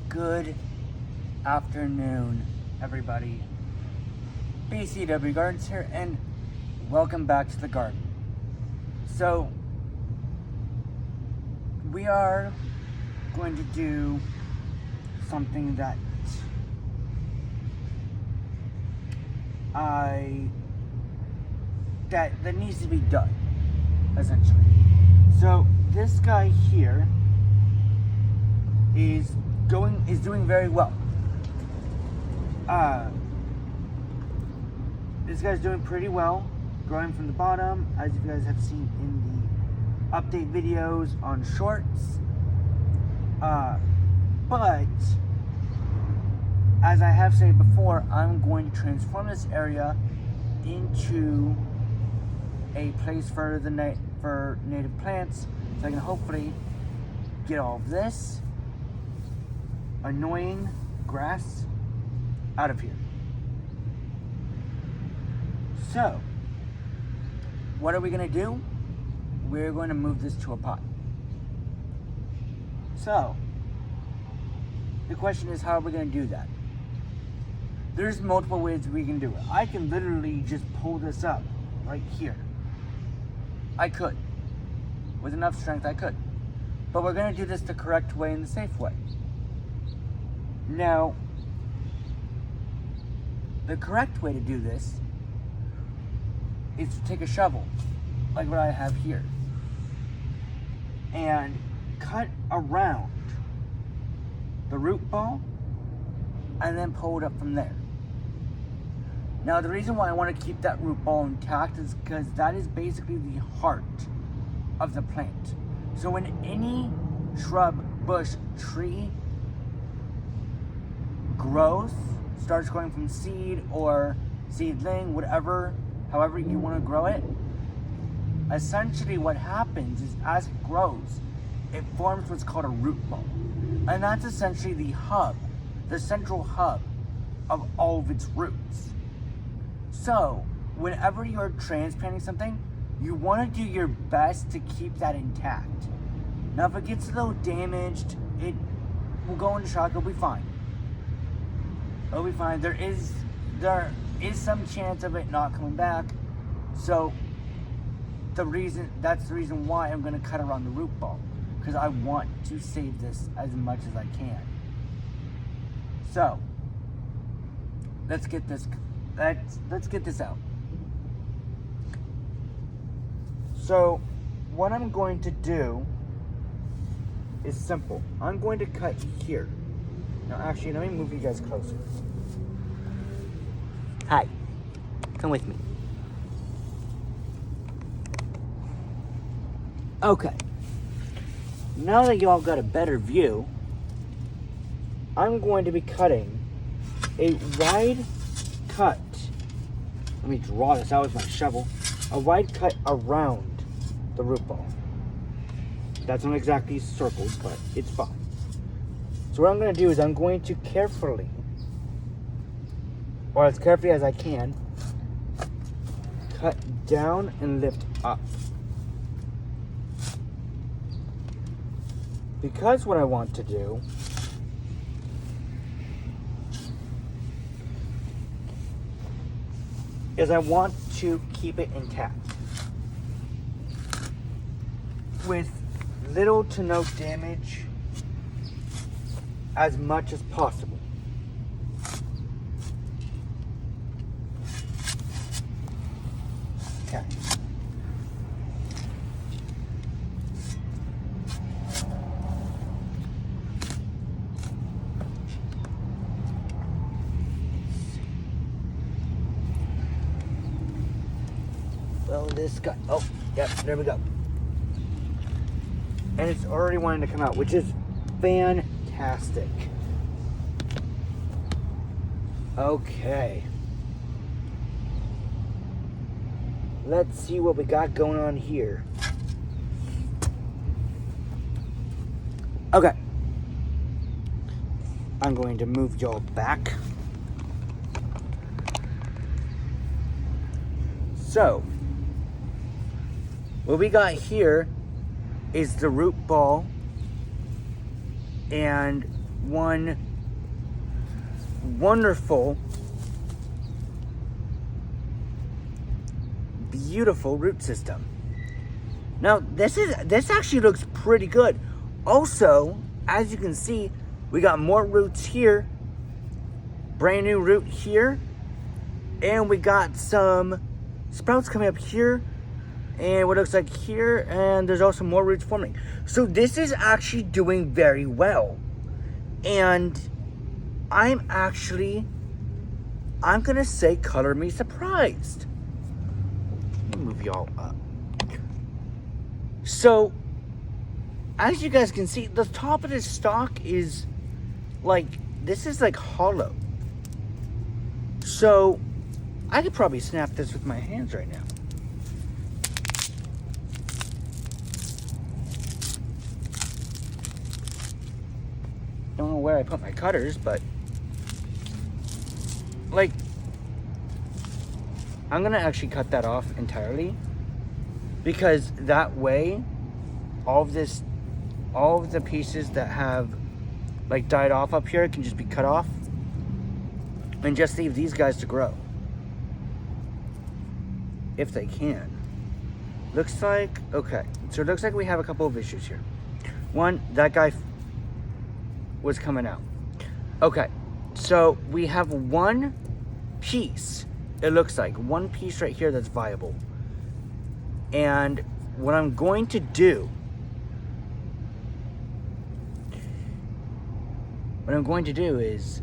Good afternoon, everybody. BCW Gardens here, and welcome back to the garden. So, we are going to do something that that needs to be done, essentially. So, this guy here is doing very well. This guy's doing pretty well, growing from the bottom, as you guys have seen in the update videos on shorts. But as I have said before, I'm going to transform this area into a place for native plants, so I can hopefully get all of this annoying grass out of here. So, what are we going to do? We're going to move this to a pot. So, the question is, how are we going to do that? There's multiple ways we can do it. I can literally just pull this up right here. I could. With enough strength, I could. But we're going to do this the correct way and the safe way. Now, the correct way to do this is to take a shovel, like what I have here, and cut around the root ball and then pull it up from there. Now, the reason why I want to keep that root ball intact is because that is basically the heart of the plant. So when any shrub, bush, tree growth starts growing from seed or seedling, whatever, however you want to grow it, essentially what happens is as it grows, it forms what's called a root ball. And that's essentially the hub, the central hub of all of its roots. So, whenever you're transplanting something, you want to do your best to keep that intact. Now, if it gets a little damaged, it will go into shock, it'll be fine. It'll be fine. There is some chance of it not coming back. So that's the reason why I'm going to cut around the root ball, because I want to save this as much as I can. So let's get this out. So what I'm going to do is simple. I'm going to cut here. Now, actually, let me move you guys closer. Hi. Come with me. Okay. Now that y'all got a better view, I'm going to be cutting a wide cut. Let me draw this out with my shovel. A wide cut around the root ball. That's not exactly circled, but it's fine. So what I'm going to do is I'm going to carefully, or as carefully as I can, cut down and lift up. Because what I want to do is I want to keep it intact with little to no damage as much as possible. Okay. Well, this guy, oh, yep, there we go. And it's already wanting to come out, which is fantastic. Okay. Let's see what we got going on here. Okay. I'm going to move y'all back. So, what we got here is the root ball and one wonderful, beautiful root system. Now this actually looks pretty good. Also, as you can see, we got more roots here, brand new root here, and we got some sprouts coming up here, and what looks like here, and there's also more roots forming. So this is actually doing very well, and I'm gonna say color me surprised. Let me move y'all up. So, as you guys can see, the top of this stalk is like, this is like hollow. So, I could probably snap this with my hands right now. Don't know where I put my cutters, but like, I'm gonna actually cut that off entirely, because that way all of the pieces that have like died off up here can just be cut off and just leave these guys to grow if they can. Looks like, okay, so it looks like we have a couple of issues here. One, that guy was coming out. Okay, so we have one piece, it looks like one piece right here that's viable. And what I'm going to do is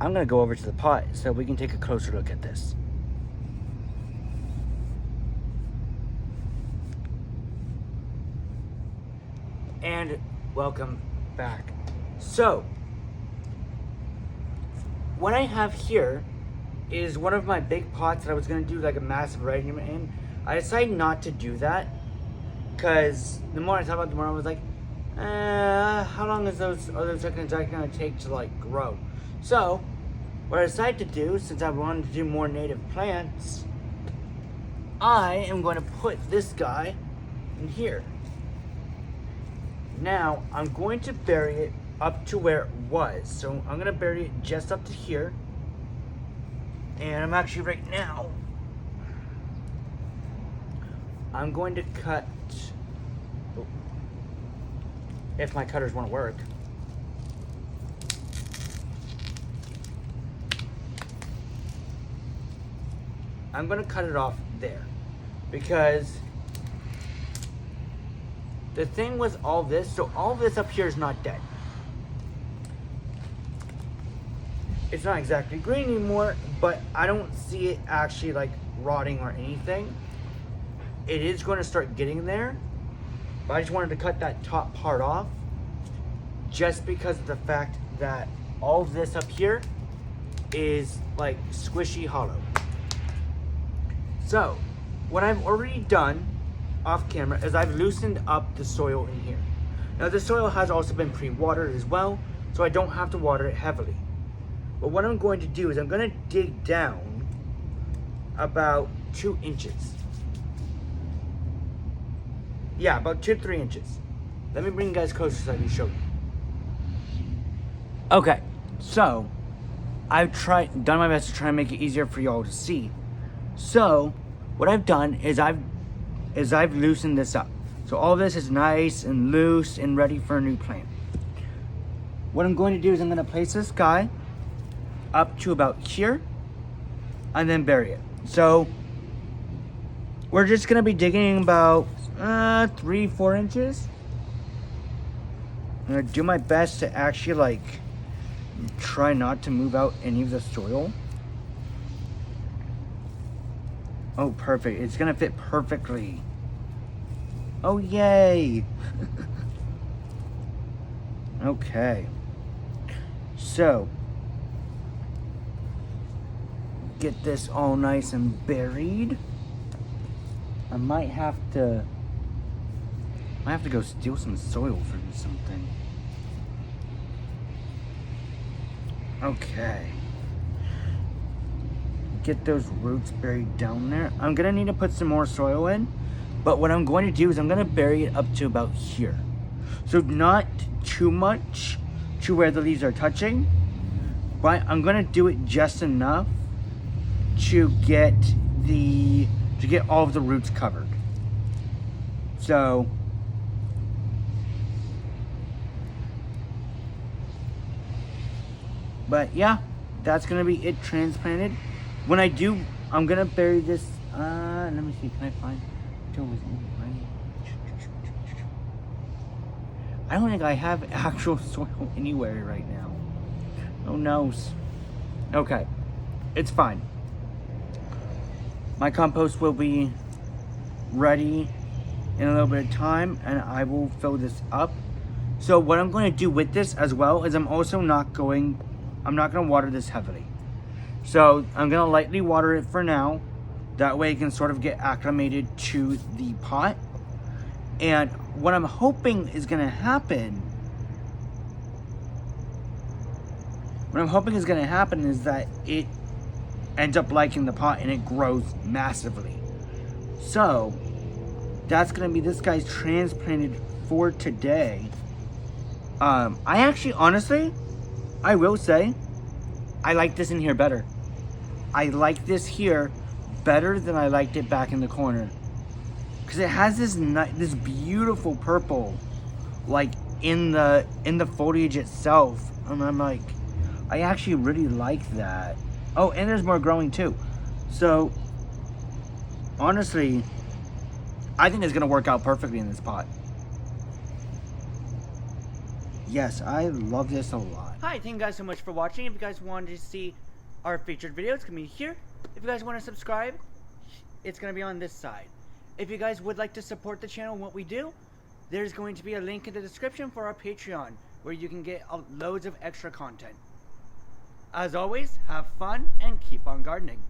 I'm going to go over to the pot so we can take a closer look at this. And welcome back. So, what I have here is one of my big pots that I was going to do like a massive arrangement in. I decided not to do that because the more I thought about it, the more I was like, how long is those other chickens going to take to like grow? So, what I decided to do, since I wanted to do more native plants, I am going to put this guy in here. Now, I'm going to bury it up to where it was. So, I'm going to bury it just up to here. And I'm actually right now, I'm going to cut, if my cutters want to work. I'm going to cut it off there, because the thing with all this, so all this up here is not dead. It's not exactly green anymore, but I don't see it actually like rotting or anything. It is going to start getting there, but I just wanted to cut that top part off just because of the fact that all of this up here is like squishy hollow. So what I've already done off camera is I've loosened up the soil in here. Now the soil has also been pre-watered as well, so I don't have to water it heavily. But what I'm going to do is I'm going to dig down about 2 inches. Yeah, about 2 to 3 inches. Let me bring you guys closer so I can show you. Okay, so I've done my best to try and make it easier for y'all to see. So what I've done is I've loosened this up. So all this is nice and loose and ready for a new plant. What I'm going to do is I'm going to place this guy up to about here and then bury it. So we're just going to be digging about 3-4 inches. I'm going to do my best to actually like try not to move out any of the soil. Oh, perfect. It's going to fit perfectly. Oh, yay. Okay. So get this all nice and buried. I might have to go steal some soil from something. Okay. Get those roots buried down there. I'm gonna need to put some more soil in, but what I'm going to do is I'm gonna bury it up to about here. So not too much, to where the leaves are touching, but I'm gonna do it just enough to get all of the roots covered. So but yeah, that's gonna be it transplanted. When I do, I'm gonna bury this. Let me see. Can I find? I don't think I have actual soil anywhere right now. Oh no. Okay, it's fine. My compost will be ready in a little bit of time, and I will fill this up. So what I'm going to do with this as well is I'm not going to water this heavily. So I'm going to lightly water it for now. That way it can sort of get acclimated to the pot. And what I'm hoping is going to happen is that it ends up liking the pot and it grows massively. So that's going to be this guy's transplanted for today. I actually, honestly, I will say, I like this in here better. I like this here better than I liked it back in the corner. Because it has this beautiful purple, like, in the foliage itself. And I'm like, I actually really like that. Oh, and there's more growing too. So, honestly, I think it's going to work out perfectly in this pot. Yes, I love this a lot. Hi, thank you guys so much for watching. If you guys wanted to see our featured video, it's going to be here. If you guys want to subscribe, it's going to be on this side. If you guys would like to support the channel and what we do, there's going to be a link in the description for our Patreon, where you can get loads of extra content. As always, have fun and keep on gardening.